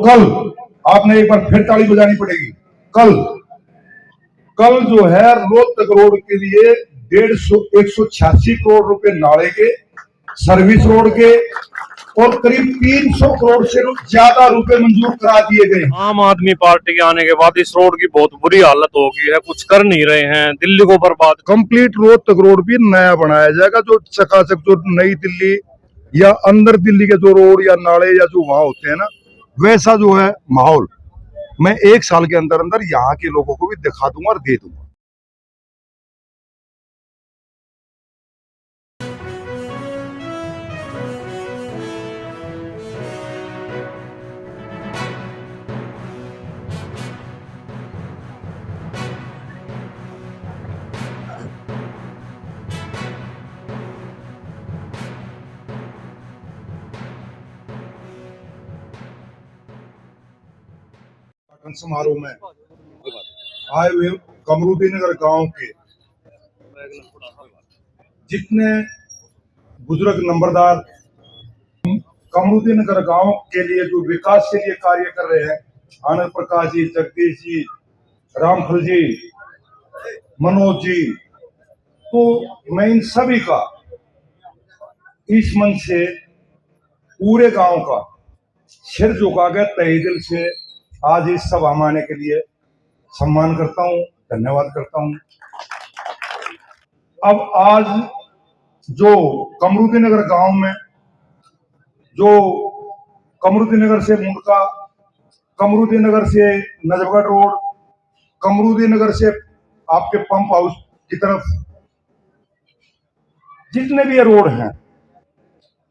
कल आपने एक बार फिर ताली बजानी पड़ेगी। कल कल जो है रोहतक रोड के लिए 186 करोड़ रुपए नाले के, सर्विस रोड के और करीब 300 करोड़ से ज्यादा रुपए मंजूर करा दिए गए। आम आदमी पार्टी के आने के बाद इस रोड की बहुत बुरी हालत हो गई है, कुछ कर नहीं रहे हैं, दिल्ली को बर्बाद। कंप्लीट रोहतक रोड भी नया बनाया जाएगा, जो चकाचक जो नई दिल्ली या अंदर दिल्ली के जो रोड या नाले या जो वहां होते हैं ना, वैसा जो है माहौल मैं 1 साल के अंदर अंदर यहाँ के लोगों को भी दिखा दूंगा और दे दूंगा। समारोह में आए हुए कमरुद्दीन नगर गांव के जितने बुजुर्ग नंबरदार कमरुद्दीन नगर गांव के लिए जो विकास के लिए कार्य कर रहे हैं, आनंद प्रकाश जी, जगदीश जी, रामफल जी, मनोज जी, तो मैं इन सभी का इस मंच से पूरे गांव का सिर झुका के तहे दिल से आज इस सभा में आने के लिए सम्मान करता हूं, धन्यवाद करता हूं। अब आज जो कमरुद्दीन नगर गांव में जो कमरुद्दीन नगर से मुंडका, कमरुद्दीन नगर से नजफगढ़ रोड, कमरुद्दीन नगर से आपके पंप हाउस की तरफ जितने भी ये रोड हैं,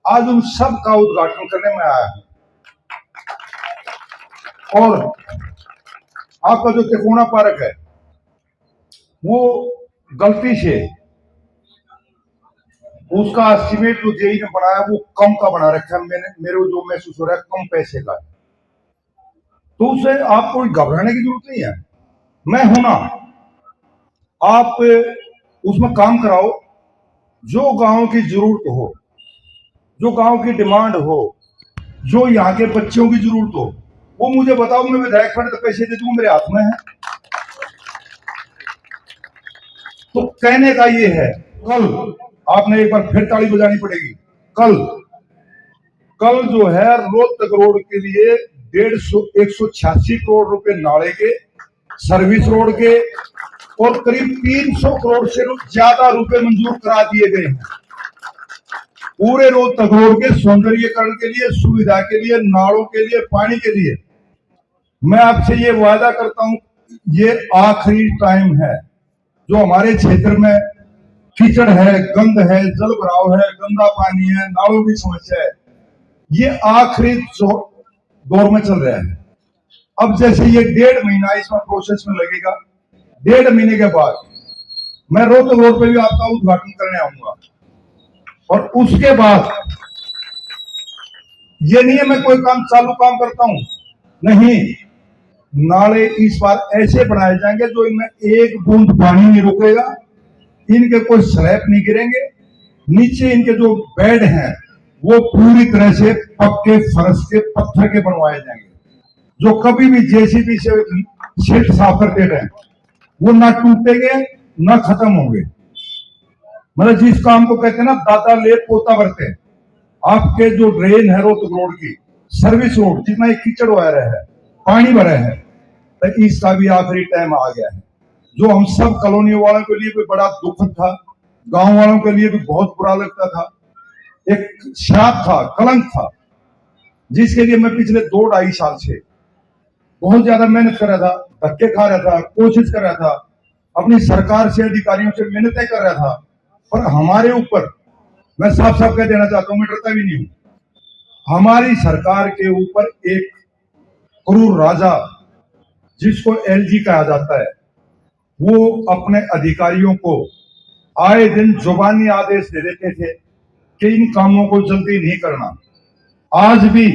आज उन सब का उद्घाटन करने में आया हूं। और आपका जो त्रिकोणा पार्क है वो गलती से उसका एस्टिमेट जो जेई ने बनाया वो कम का बना रखा है, मेरे को जो महसूस हो रहा है कम पैसे का, तो उसे आपको घबराने की जरूरत नहीं है। मैं हूं ना, आप उसमें काम कराओ, जो गांव की जरूरत हो, जो गांव की डिमांड हो, जो यहाँ के बच्चों की जरूरत हो, वो मुझे बताओ, मैं विधायक फंड के पैसे दे दूंगा, मेरे हाथ में है। तो कहने का ये है, कल आपने एक बार फिर ताली बजानी पड़ेगी। कल जो है रोहतक रोड के लिए 186 करोड़ रुपए नाले के, सर्विस रोड के और करीब 300 करोड़ से ज्यादा रुपए मंजूर करा दिए गए हैं। पूरे रोहतक रोड के सौंदर्यीकरण के लिए, सुविधा के लिए, नालों के लिए, पानी के लिए। मैं आपसे ये वादा करता हूं, ये आखिरी टाइम है। जो हमारे क्षेत्र में कीचड़ है, गंद है, जल भराव है, गंदा पानी है, नालों की समस्या है, ये आखिरी दौर में चल रहा है। अब जैसे ये 1.5 महीना इसमें प्रोसेस में लगेगा, 1.5 महीने के बाद मैं रोहतक रोड पे भी आपका उद्घाटन करने आऊंगा। और उसके बाद ये नहीं है मैं कोई चालू काम करता हूं, नहीं, नाले इस बार ऐसे बनाए जाएंगे जो इनमें एक बूंद पानी नहीं रुकेगा, इनके कोई स्लैब नहीं गिरेंगे, नीचे इनके जो बेड हैं वो पूरी तरह से पक्के फर्श के, पत्थर के बनवाए जाएंगे, जो कभी भी जेसीबी से सिल्ट साफ करते रहे वो ना टूटेंगे ना खत्म होंगे। मतलब जिस काम को कहते हैं ना, दादा ले पोता बरते, आपके जो ड्रेन है रोहतक रोड की, सर्विस रोड, जितना एक कीचड़ वायर है, पानी भरा है, तो इसका भी आखिरी टाइम आ गया है। जो हम सब कॉलोनी वालों के लिए भी बड़ा दुखद था, गांव वालों के लिए भी बहुत बुरा लगता था, एक श्राप था, कलंक था, जिसके लिए मैं पिछले 2-2.5 साल से बहुत ज्यादा मेहनत कर रहा था, धक्के खा रहा था, कोशिश कर रहा था, अपनी सरकार से, अधिकारियों से मिन्नतें कर रहा था, पर हमारे ऊपर, मैं साफ साफ कह देना चाहता हूं, मैं डरता भी नहीं हूं, हमारी सरकार के ऊपर एक क्रूर राजा, जिसको एलजी कहा जाता है, वो अपने अधिकारियों को आए दिन जुबानी आदेश दे देते थे कि इन कामों को जल्दी नहीं करना। आज भी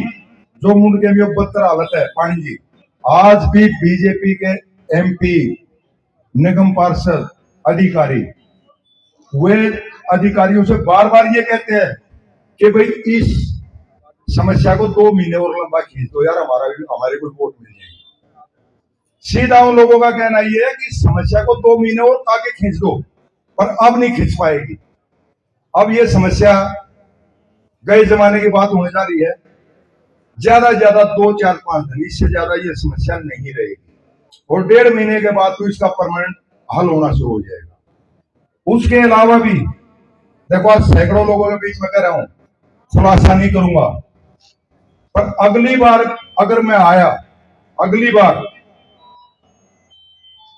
जो मुंडके में बदतर हालत है, पानी जी, आज भी बीजेपी के एमपी, निगम पार्षद, अधिकारी, वे अधिकारियों से बार बार ये कहते हैं कि भाई इस समस्या को 2 महीने और लंबा खींच दो यार, हमारे को वोट मिल जाएगी। सीधा उन लोगों का कहना ये है कि समस्या को 2 महीने और आगे खींच दो, पर अब नहीं खींच पाएगी। अब ये समस्या गए जमाने की बात होने जा रही है। ज्यादा से ज्यादा 2, 4, 5 दिन, इससे ज्यादा ये समस्या नहीं रहेगी। और 1.5 महीने के बाद तो इसका परमानेंट हल होना शुरू हो जाएगा। उसके अलावा भी देखो, आज सैकड़ों लोगों के बीच में कह रहा हूं, खुलासा नहीं करूंगा, पर अगली बार अगर मैं आया, अगली बार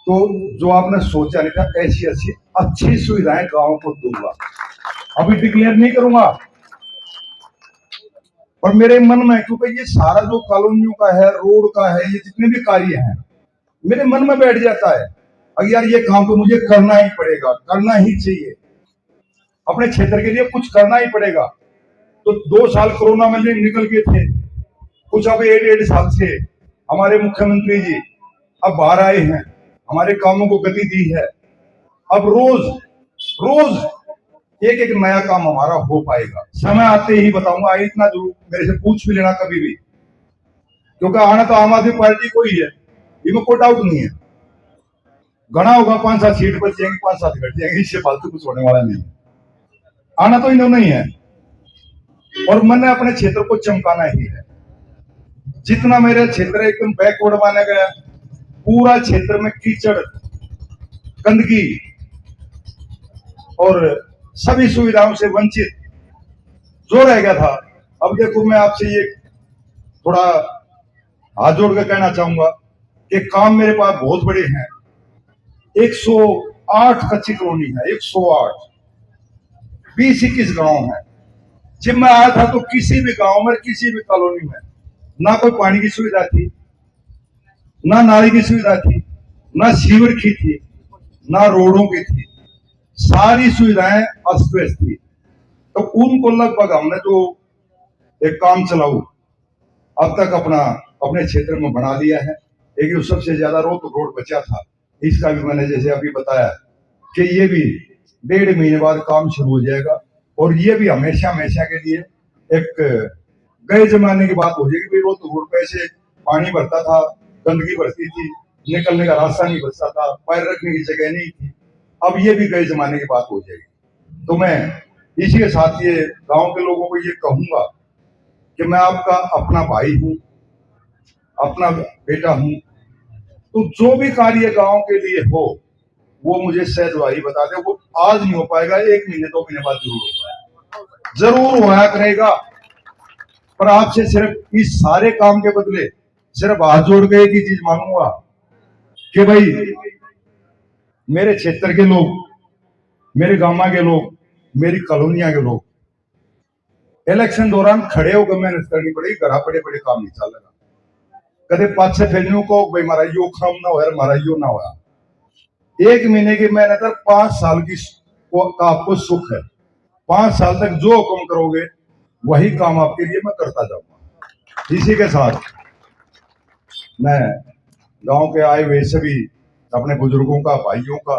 तो जो आपने सोचा नहीं था, ऐसी ऐसी अच्छी सुविधाएं गांव को दूंगा। अभी डिक्लेयर नहीं करूंगा, पर मेरे मन में, क्योंकि ये सारा जो कॉलोनियों का है, रोड का है, ये जितने भी कार्य हैं, मेरे मन में बैठ जाता है अगर यार ये काम तो मुझे करना ही पड़ेगा, करना ही चाहिए, अपने क्षेत्र के लिए कुछ करना ही पड़ेगा। तो 2 साल कोरोना में निकल गए थे, कुछ अब 1.5 साल से हमारे मुख्यमंत्री जी अब बाहर आए हैं, हमारे कामों को गति दी है। अब रोज एक एक नया काम हमारा हो पाएगा। समय आते ही बताऊंगा, इतना जरूर मेरे से पूछ भी लेना कभी भी, क्योंकि आना तो आम आदमी पार्टी को ही है, इसमें कोई डाउट नहीं है। गणा होगा 5-7 सीट बच जाएंगे, 5-7 घट जाएंगे, इससे फालतू कुछ होने वाला नहीं है। आना तो इन्होंने ही है, और मैंने अपने क्षेत्र को चमकाना ही है। जितना मेरे क्षेत्र एकदम बैकवर्ड माना गया, पूरा क्षेत्र में कीचड़, गंदगी और सभी सुविधाओं से वंचित जो रह गया था, अब देखो मैं आपसे ये थोड़ा हाथ जोड़ कर कहना चाहूंगा कि काम मेरे पास बहुत बड़े हैं। 108 कच्ची कॉलोनी है, 108, 20-21 गांव है। जब मैं आया था तो किसी भी गांव में, किसी भी कॉलोनी में ना कोई पानी की सुविधा थी, ना नाली की सुविधा थी, ना सीवर की थी, ना रोडों की थी। सारी सुविधाएं अस्त व्यस्त थी। तो उनको लगभग हमने जो एक काम चलाऊ अब तक अपने क्षेत्र में बना दिया है। लेकिन सबसे ज्यादा रोड बचा था, इसका भी मैंने जैसे अभी बताया कि ये भी 1.5 महीने बाद काम शुरू हो जाएगा। और ये भी हमेशा हमेशा के लिए एक गए जमाने की बात हो जाएगी। रोड पे से पानी भरता था, गंदगी भरती थी, निकलने का रास्ता नहीं बचता था, पैर रखने की जगह नहीं थी। अब ये भी गए जमाने की बात हो जाएगी। तो मैं इसी के साथ ये गांव के लोगों को ये कहूंगा कि मैं आपका अपना भाई हूं, अपना बेटा हूं। तो जो भी कार्य गांव के लिए हो वो मुझे सहजवारी बता दे। वो आज नहीं हो पाएगा, 1 महीने 2 महीने बाद जरूर होगा, जरूर होया करेगा। पर आपसे सिर्फ इस सारे काम के बदले सिर्फ हाथ जोड़ के एक ही चीज मांगूंगा कि भाई मेरे क्षेत्र के लोग, मेरे गांव के लोग, मेरी कॉलोनिया के लोग इलेक्शन दौरान खड़े होकर मेहनत करनी पड़ेगी। घर पड़े पड़े काम नहीं चलेगा। कदे पाछे फिरने को भाई मारा यो काम ना हो, मारा यो ना हो। 1 महीने की मेहनत और 5 साल की का आपको सुख है। 5 साल तक जो हुक्म करोगे वही काम आपके लिए मैं करता जाऊंगा। इसी के साथ मैं गांव के आए हुए सभी अपने बुजुर्गों का, भाइयों का,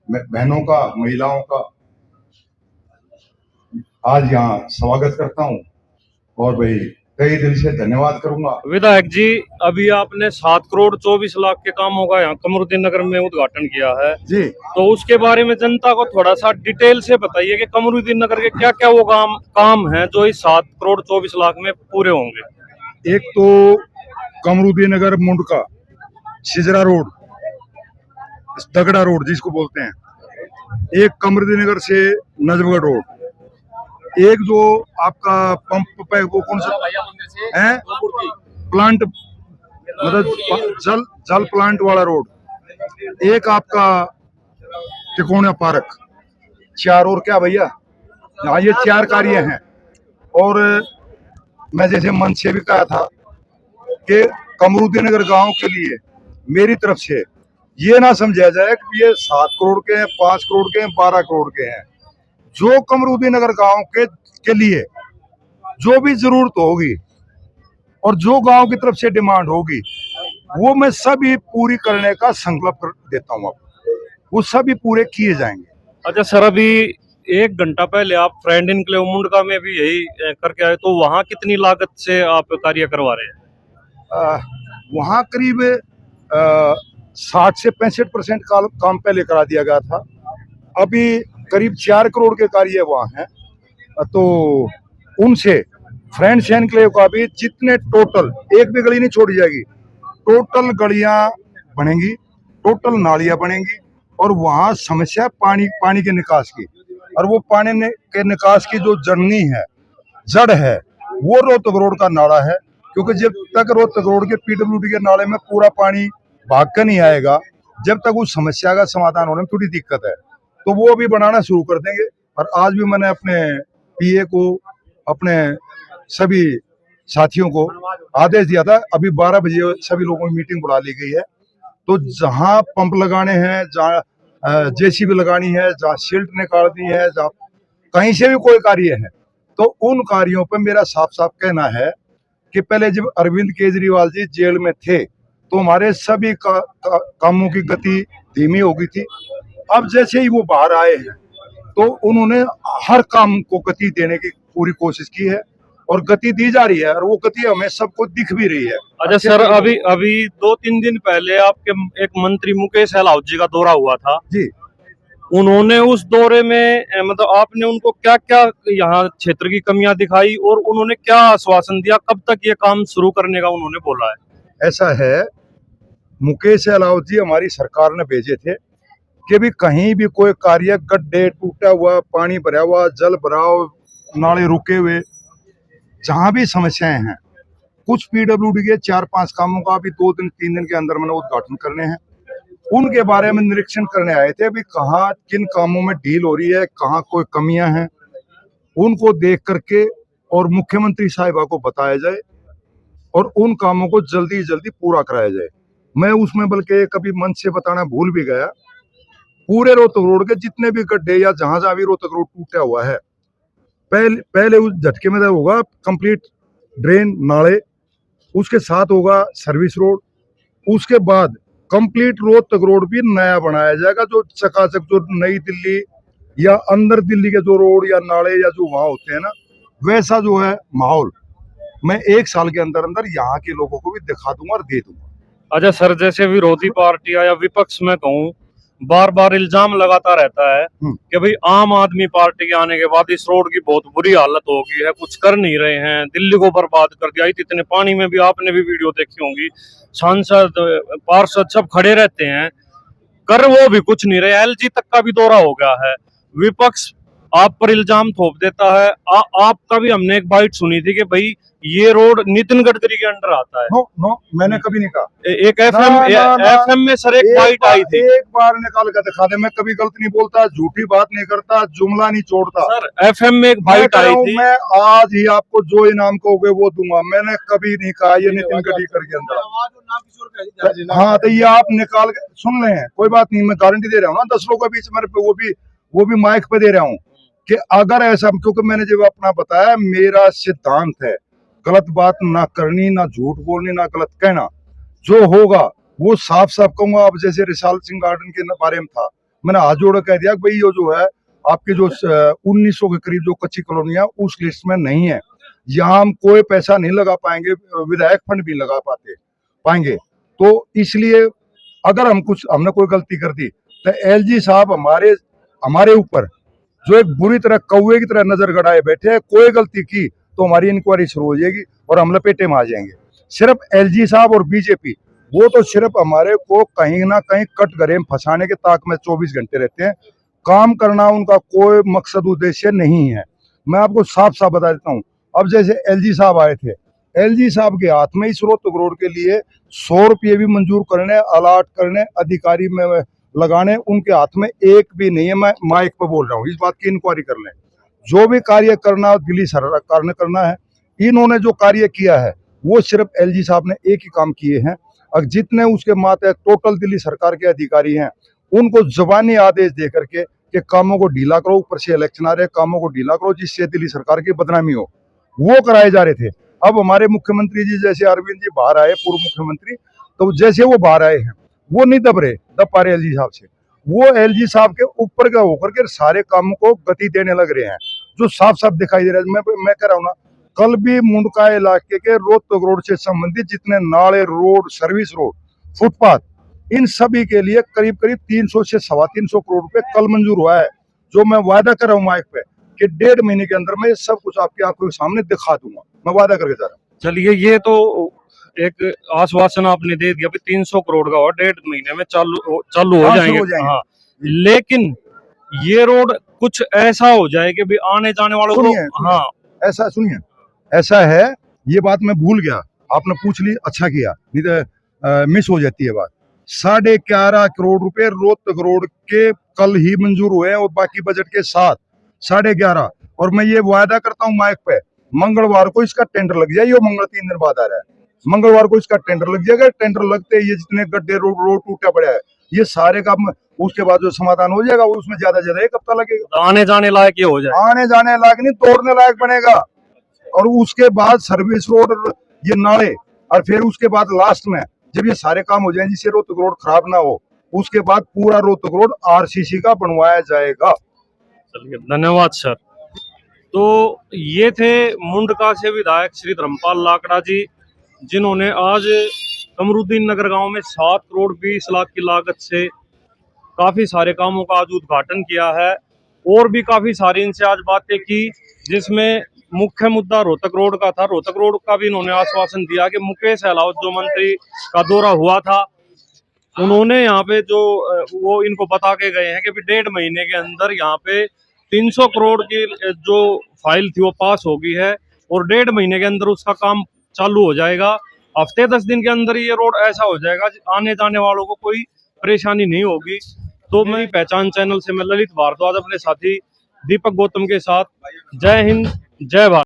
बहनों का, महिलाओं का आज यहाँ स्वागत करता हूँ और भाई कई दिल से धन्यवाद करूंगा। विधायक जी, अभी आपने 7 करोड़ 24 लाख के कामों का यहाँ कमरुद्दीन नगर में उद्घाटन किया है जी। तो उसके बारे में जनता को थोड़ा सा डिटेल से बताइए कि कमरुद्दीन नगर के क्या क्या वो काम हैं जो इस 7 करोड़ 24 लाख में पूरे होंगे। एक तो कमरुद्दीन नगर मुंडका सिजरा रोड, दगड़ा रोड जिसको बोलते हैं, एक कमरुद्दीन नगर से नजफगढ़ रोड, एक जो आपका पंप पे वो कौन सा है प्लांट, मतलब जल प्लांट वाला रोड, एक आपका तिकोना पार्क, 4 और क्या भैया, हाँ ये 4 कार्य हैं। और मैं जैसे मन से भी कहा था कि कमरुद्दीन नगर गांव के लिए मेरी तरफ से ये ना समझा जाए कि ये 7 करोड़ के हैं, 5 करोड़ के हैं, 12 करोड़ के हैं। जो कमरुद्दीन नगर गांव के लिए जो भी जरूरत होगी और जो गांव की तरफ से डिमांड होगी वो मैं सभी पूरी करने का संकल्प कर देता हूं। आपको वो सभी पूरे किए जाएंगे। अच्छा सर, अभी एक घंटा पहले आप फ्रेंड इनक्लेव मुंडका में भी यही करके आए, तो वहाँ कितनी लागत से आप कार्य करवा रहे हैं? वहाँ करीब 60 से 65% काम पहले करा दिया गया था। अभी करीब 4 करोड़ के कार्य वहाँ हैं। तो उनसे फ्रेंड्स एनक्लेव का भी जितने टोटल एक भी गली नहीं छोड़ी जाएगी, टोटल गलियां बनेंगी, टोटल नालियां बनेंगी। और वहाँ समस्या पानी के निकास की, और वो के निकास की जो जर्नी है, जड़ है, वो रोहतक रोड का नाला है। क्योंकि जब तक रोहतक रोड के पीडब्ल्यूडी के नाले में पूरा पानी भाग कर नहीं आएगा, जब तक उस समस्या का समाधान होने में थोड़ी दिक्कत है। तो वो अभी बनाना शुरू कर देंगे। और आज भी मैंने अपने पीए को, अपने सभी साथियों को आदेश दिया था, अभी 12 बजे सभी लोगों की मीटिंग बुला ली गई है। तो जहां पंप लगाने हैं, जहाँ जेसीबी लगानी है, जहाँ सिल्ट निकालनी है, जहाँ कहीं से भी कोई कार्य है, तो उन कार्यों पर मेरा साफ साफ कहना है कि पहले जब अरविंद केजरीवाल जी जेल में थे तो हमारे सभी कामों की गति धीमी हो गई थी। अब जैसे ही वो बाहर आए हैं तो उन्होंने हर काम को गति देने की पूरी कोशिश की है, और गति दी जा रही है, और वो गति हमें सबको दिख भी रही है। अच्छा सर, अभी 2-3 दिन पहले आपके एक मंत्री मुकेश सहलावत जी का दौरा हुआ था जी। उन्होंने उस दौरे में मतलब आपने उनको क्या क्या यहाँ क्षेत्र की कमियां दिखाई और उन्होंने क्या आश्वासन दिया, कब तक ये काम शुरू करने का उन्होंने बोला है? ऐसा है, मुकेश सहलावत जी हमारी सरकार ने भेजे थे कि भी कहीं भी कोई कार्य, गड्ढे, टूटा हुआ, पानी भरा हुआ, जल भराव, नाले रुके हुए, जहां भी समस्याएं हैं, कुछ पीडब्ल्यूडी के 4-5 कामों का भी 2-3 दिन के अंदर मैंने उद्घाटन करने हैं। उनके बारे में निरीक्षण करने आए थे, अभी कहाँ किन कामों में डील हो रही है, कहाँ कोई कमियां हैं, उनको देख करके और मुख्यमंत्री साहिबा को बताया जाए और उन कामों को जल्दी जल्दी पूरा कराया जाए। मैं उसमें बल्कि कभी मंच से बताना भूल भी गया, पूरे रोहतक रोड के जितने भी गड्ढे या जहां जहां भी रोहतक रोड टूटा हुआ है, पहले उस झटके में होगा कंप्लीट ड्रेन नाले, उसके साथ होगा सर्विस रोड, उसके बाद कंप्लीट रोहतक रोड भी नया बनाया जाएगा, जो चकाचक, जो नई दिल्ली या अंदर दिल्ली के जो रोड या नाले या जो वहां होते हैं ना, वैसा जो है माहौल मैं 1 साल के अंदर अंदर यहाँ के लोगों को भी दिखा दूंगा और दे दूंगा। अच्छा सर, जैसे विरोधी पार्टियां या विपक्ष में कहूँ, बार बार इल्जाम लगाता रहता है कि भाई आम आदमी पार्टी के आने के बाद इस रोड की बहुत बुरी हालत हो गई है, कुछ कर नहीं रहे हैं, दिल्ली को बर्बाद कर दिया। इतने पानी में भी आपने भी वीडियो देखी होंगी, सांसद पार्षद सब खड़े रहते हैं, कर वो भी कुछ नहीं रहे। एलजी तक का भी दौरा हो गया है। विपक्ष आप पर इल्जाम थोप देता है। आपका भी हमने एक बाइट सुनी थी कि भाई ये रोड नितिन गडकरी के अंडर आता है। नो, मैंने कभी नहीं कहा। एक एफएम में सर एक बाइट आई थी। एक बार निकाल कर दिखा दे, मैं कभी गलत नहीं बोलता, झूठी बात नहीं करता, जुमला नहीं छोड़ता। सर एफएम में एक बाइट आई थी। मैं आज ही आपको जो इनाम कहोगे वो दूंगा। मैंने कभी नहीं कहा ये नितिन गडकरी के अंदर। हाँ, तो ये आप निकाल के सुन रहे हैं, कोई बात नहीं, मैं गारंटी दे रहा हूँ ना 10 लोगों के बीच मेरे पे, वो भी माइक पे दे रहा हूँ कि अगर ऐसा, क्योंकि मैंने जब अपना बताया, मेरा सिद्धांत है गलत बात ना करनी, ना झूठ बोलनी, ना गलत कहना, जो होगा वो साफ साफ कहूंगा। अब जैसे रिसाल सिंह गार्डन के बारे में था, मैंने हाथ जोड़ कह दिया कि भाई ये जो है आपके जो 1900 के करीब जो कच्ची कॉलोनियां उस लिस्ट में नहीं है, यहाँ हम कोई पैसा नहीं लगा पाएंगे, विधायक फंड भी लगा पाएंगे। तो इसलिए अगर हमने कोई गलती कर दी तो एलजी साहब हमारे ऊपर जो एक बुरी तरह कौवे की तरह नजर गड़ाए बैठे हैं, कोई गलती की तो हमारी इंक्वायरी शुरू हो जाएगी और हम लपेटे में आ जाएंगे। सिर्फ एलजी साहब और बीजेपी, वो तो सिर्फ हमारे को कहीं ना कहीं कटघरे में फंसाने के ताक में 24 घंटे रहते हैं। काम करना उनका कोई मकसद उद्देश्य नहीं है। मैं आपको साफ साफ बता देता हूँ। अब जैसे एलजी साहब आए थे, एलजी साहब के हाथ में इस रोहतक रोड के लिए 100 रुपये भी मंजूर करने, अलाट करने, अधिकारी में लगाने, उनके हाथ में एक भी नहीं है। मैं माइक पे बोल रहा हूँ, इस बात की इंक्वायरी कर लें। जो भी कार्य करना दिल्ली सरकार ने करना है, इन्होंने जो कार्य किया है वो सिर्फ एलजी साहब ने एक ही काम किए हैं। और जितने उसके माते टोटल दिल्ली सरकार के अधिकारी हैं, उनको जबानी आदेश दे करके कि कामों को ढीला करो, ऊपर से इलेक्शन आ रहे, कामों को ढीला करो जिससे दिल्ली सरकार की बदनामी हो, वो कराए जा रहे थे। अब हमारे मुख्यमंत्री जी जैसे अरविंद जी बाहर आए, पूर्व मुख्यमंत्री, तो जैसे वो बाहर आए हैं वो नहीं दब पा रहे एलजी साहब से। वो एलजी साहब के ऊपर का होकर के सारे काम को गति देने लग रहे हैं, जो साफ साफ दिखाई दे रहा है। मैं कह रहा हूँ ना, कल भी मुंडका इलाके के रोहतक रोड से संबंधित जितने नाले, रोड, सर्विस रोड, फुटपाथ, इन सभी के लिए करीब करीब 300 से 325 करोड़ रुपए कल मंजूर हुआ है, जो मैं वादा कर रहा हूँ माइक पे कि 1.5 महीने के अंदर मैं सब कुछ आपकी आंखों के सामने दिखा दूंगा। मैं वादा करके जा रहा हूँ। चलिए, ये तो एक आश्वासन आपने दे दिया कि 300 करोड़ का और 1.5 महीने में चालू हो शुरू हो जाएंगे। जाएंगे। हाँ, लेकिन ये रोड कुछ ऐसा हो जाए कि भी आने जाने वालों को, हाँ, ऐसा सुनिए, ऐसा है, ये बात मैं भूल गया, आपने पूछ ली, अच्छा किया, नहीं तो मिस हो जाती है बात। 11.5 करोड़ रुपए रोहतक रोड के कल ही मंजूर हुए हैं, और बाकी बजट के साथ 11.5। और मैं ये वादा करता हूँ माइक पे, मंगलवार को इसका टेंडर लग जाए। ये मंगल 3 दिन बाद आ रहा है, मंगलवार को इसका टेंडर लग जाएगा। टेंडर लगते ही ये जितने गड्ढे, रोड टूटा पड़ा है, ये सारे काम, उसके बाद जो समाधान हो जाएगा, उसमें ज्यादा ज्यादा 1 हफ्ता लगेगा। आने जाने लायक ये हो जाए, आने जाने लायक नहीं, तोड़ने लायक बनेगा। और उसके बाद सर्विस रोड, ये नाले, और फिर उसके बाद लास्ट में जब ये सारे काम हो जाए, जिससे रोहतक रोड खराब ना हो, उसके बाद पूरा रोहतक रोड आरसीसी का बनवाया जाएगा। चलिए, धन्यवाद सर। तो ये थे मुंडका से विधायक श्री धर्मपाल लाकड़ा जी, जिन्होंने आज कमरुद्दीन नगर गांव में 7 करोड़ 20 लाख की लागत से काफी सारे कामों का आज उद्घाटन किया है, और भी काफी सारी इनसे आज बातें की, जिसमें मुख्य मुद्दा रोहतक रोड का था। रोहतक रोड का भी इन्होंने आश्वासन दिया कि मुकेश अहलावत जो मंत्री का दौरा हुआ था, उन्होंने यहाँ पे जो वो इनको बता के गए हैं कि 1.5 महीने के अंदर यहाँ पे 300 करोड़ की जो फाइल थी वो पास हो गई है, और 1.5 महीने के अंदर उसका काम चालू हो जाएगा। हफ्ते 10 दिन के अंदर ये रोड ऐसा हो जाएगा, आने जाने वालों को कोई परेशानी नहीं होगी। तो मेरी पहचान चैनल से मैं ललित भारद्वाज अपने साथी दीपक गौतम के साथ, जय हिंद, जय भारत।